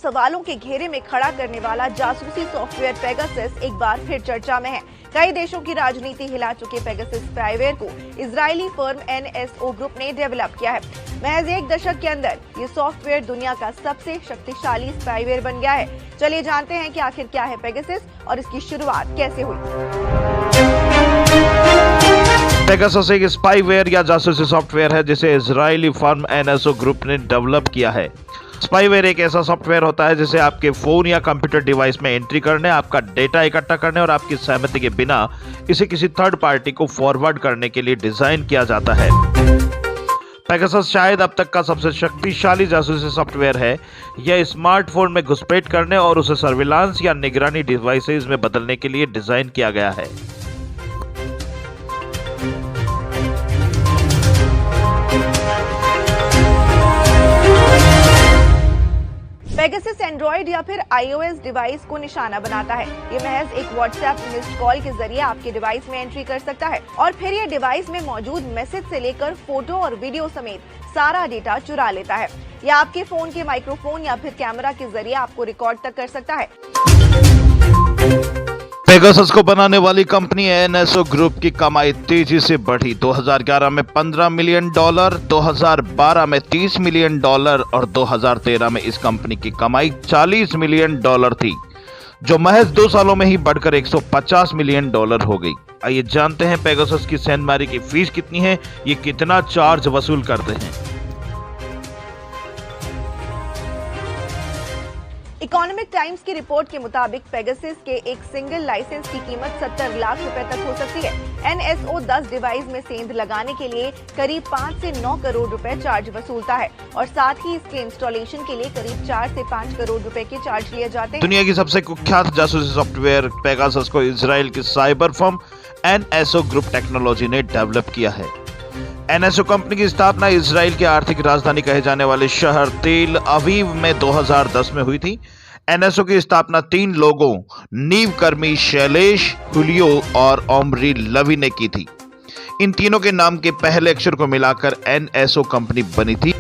सवालों के घेरे में खड़ा करने वाला जासूसी सॉफ्टवेयर पेगासस एक बार फिर चर्चा में है। कई देशों की राजनीति हिला चुके पेगासस स्पाईवेयर को इजरायली फर्म NSO ग्रुप ने डेवलप किया है। महज एक दशक के अंदर ये सॉफ्टवेयर दुनिया का सबसे शक्तिशाली स्पाईवेयर बन गया है। चलिए जानते हैं कि आखिर क्या है पेगासस और इसकी शुरुआत कैसे हुई। पेगासस एक स्पाईवेयर या जासूसी सॉफ्टवेयर है जिसे इजरायली फर्म NSO ग्रुप ने डेवलप किया है। स्पाईवेयर एक ऐसा सॉफ्टवेयर होता है जिसे आपके फोन या कंप्यूटर डिवाइस में एंट्री करने, आपका डेटा इकट्ठा करने और आपकी सहमति के बिना इसे किसी थर्ड पार्टी को फॉरवर्ड करने के लिए डिजाइन किया जाता है। पेगासस शायद अब तक का सबसे शक्तिशाली जासूसी सॉफ्टवेयर है। यह स्मार्टफोन में घुसपैठ करने और उसे सर्विलांस या निगरानी डिवाइसेज में बदलने के लिए डिजाइन किया गया है। पेगासस एंड्रॉइड या फिर iOS डिवाइस को निशाना बनाता है। ये महज एक व्हाट्सएप मिस्ड कॉल के जरिए आपके डिवाइस में एंट्री कर सकता है और फिर ये डिवाइस में मौजूद मैसेज से लेकर फोटो और वीडियो समेत सारा डेटा चुरा लेता है। या आपके फोन के माइक्रोफोन या फिर कैमरा के जरिए आपको रिकॉर्ड तक कर सकता है। पेगासस को बनाने वाली कंपनी NSO ग्रुप की कमाई तेजी से बढ़ी। 2011 में $15 मिलियन, 2012 में $30 मिलियन और 2013 में इस कंपनी की कमाई $40 मिलियन थी, जो महज 2 सालों में ही बढ़कर $150 मिलियन हो गई। आइए जानते हैं पेगासस की सेंधमारी की फीस कितनी है, ये कितना चार्ज वसूल करते हैं। इकोनॉमिक टाइम्स की रिपोर्ट के मुताबिक पेगासस के एक सिंगल लाइसेंस की कीमत 70 लाख रुपए तक हो सकती है। NSO 10 डिवाइस में सेंध लगाने के लिए करीब 5 से 9 करोड़ रुपए चार्ज वसूलता है और साथ ही इसके इंस्टॉलेशन के लिए करीब 4 से 5 करोड़ रुपए के चार्ज लिए जाते हैं। दुनिया की सबसे कुख्यात जासूसी सॉफ्टवेयर पेगासस को इजराइल की cyber firm NSO group technology ने डेवलप किया है। NSO कंपनी की स्थापना इजराइल की आर्थिक राजधानी कहे जाने वाले शहर तेल अवीव में 2010 में हुई थी। NSO की स्थापना 3 लोगों नींव कर्मी शैलेश, हुलियो और ओमरी लवी ने की थी। इन तीनों के नाम के पहले अक्षर को मिलाकर NSO कंपनी बनी थी,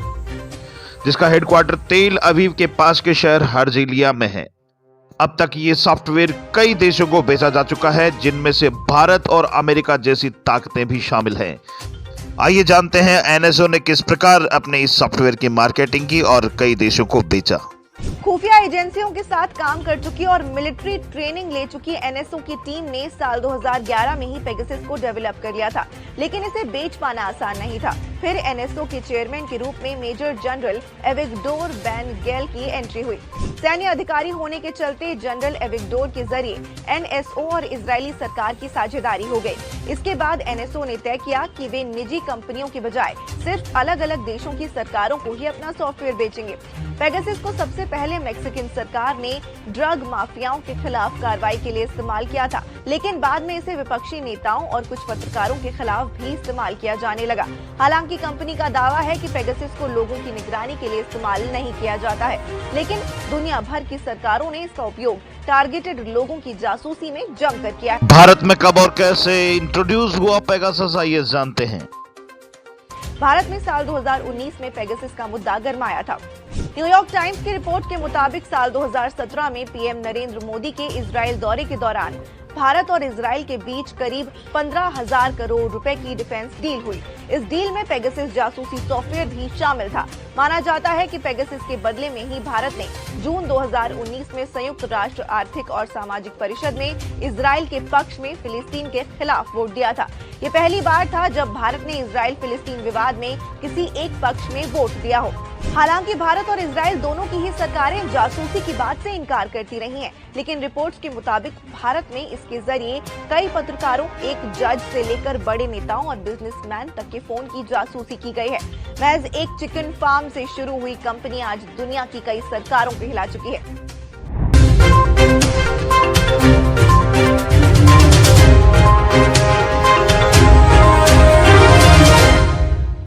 जिसका हेडक्वार्टर तेल अवीव के पास के शहर हर्जिलिया में है। अब तक ये सॉफ्टवेयर कई देशों को बेचा जा चुका है, जिनमें से भारत और अमेरिका जैसी ताकतें भी शामिल हैं। आइए जानते हैं NSO ने किस प्रकार अपने इस सॉफ्टवेयर की मार्केटिंग की और कई देशों को बेचा। खुफिया एजेंसियों के साथ काम कर चुकी और मिलिट्री ट्रेनिंग ले चुकी NSO की टीम ने साल 2011 में ही पेगासस को डेवलप कर लिया था, लेकिन इसे बेच पाना आसान नहीं था। फिर NSO के चेयरमैन के रूप में मेजर जनरल एविगडोर बैन गेल की एंट्री हुई। सैन्य अधिकारी होने के चलते जनरल एविगडोर के जरिए NSO और इजरायली सरकार की साझेदारी हो गई। इसके बाद NSO ने तय किया कि वे निजी कंपनियों के बजाय सिर्फ अलग अलग देशों की सरकारों को ही अपना सॉफ्टवेयर बेचेंगे। पेगासस को सबसे पहले मैक्सिकन सरकार ने ड्रग माफियाओं के खिलाफ कार्रवाई के लिए इस्तेमाल किया था, लेकिन बाद में इसे विपक्षी नेताओं और कुछ पत्रकारों के खिलाफ भी इस्तेमाल किया जाने लगा। हालांकि कंपनी का दावा है कि पेगासस को लोगों की निगरानी के लिए इस्तेमाल नहीं किया जाता है, लेकिन दुनिया भर की सरकारों ने इसका उपयोग टारगेटेड लोगों की जासूसी में जमकर किया है। भारत में कब और कैसे इंट्रोड्यूस हुआ पेगासस, आइए जानते हैं। भारत में साल 2019 में पेगासस का मुद्दा गरमाया था। न्यूयॉर्क टाइम्स की रिपोर्ट के मुताबिक साल 2017 में पीएम नरेंद्र मोदी के इजराइल दौरे के दौरान भारत और इजराइल के बीच करीब 15,000 करोड़ रुपए की डिफेंस डील हुई। इस डील में पेगासस जासूसी सॉफ्टवेयर भी शामिल था। माना जाता है कि पेगासस के बदले में ही भारत ने जून 2019 में संयुक्त राष्ट्र आर्थिक और सामाजिक परिषद में इजराइल के पक्ष में फिलिस्तीन के खिलाफ वोट दिया था। ये पहली बार था जब भारत ने इजराइल फिलिस्तीन विवाद में किसी एक पक्ष में वोट दिया हो। हालांकि भारत और इजराइल दोनों की ही सरकारें जासूसी की बात से इनकार करती रही हैं, लेकिन रिपोर्ट्स के मुताबिक भारत में इसके जरिए कई पत्रकारों, एक जज से लेकर बड़े नेताओं और बिजनेसमैन तक के फोन की जासूसी की गई है। महज एक चिकन फार्म से शुरू हुई कंपनी आज दुनिया की कई सरकारों को हिला चुकी है।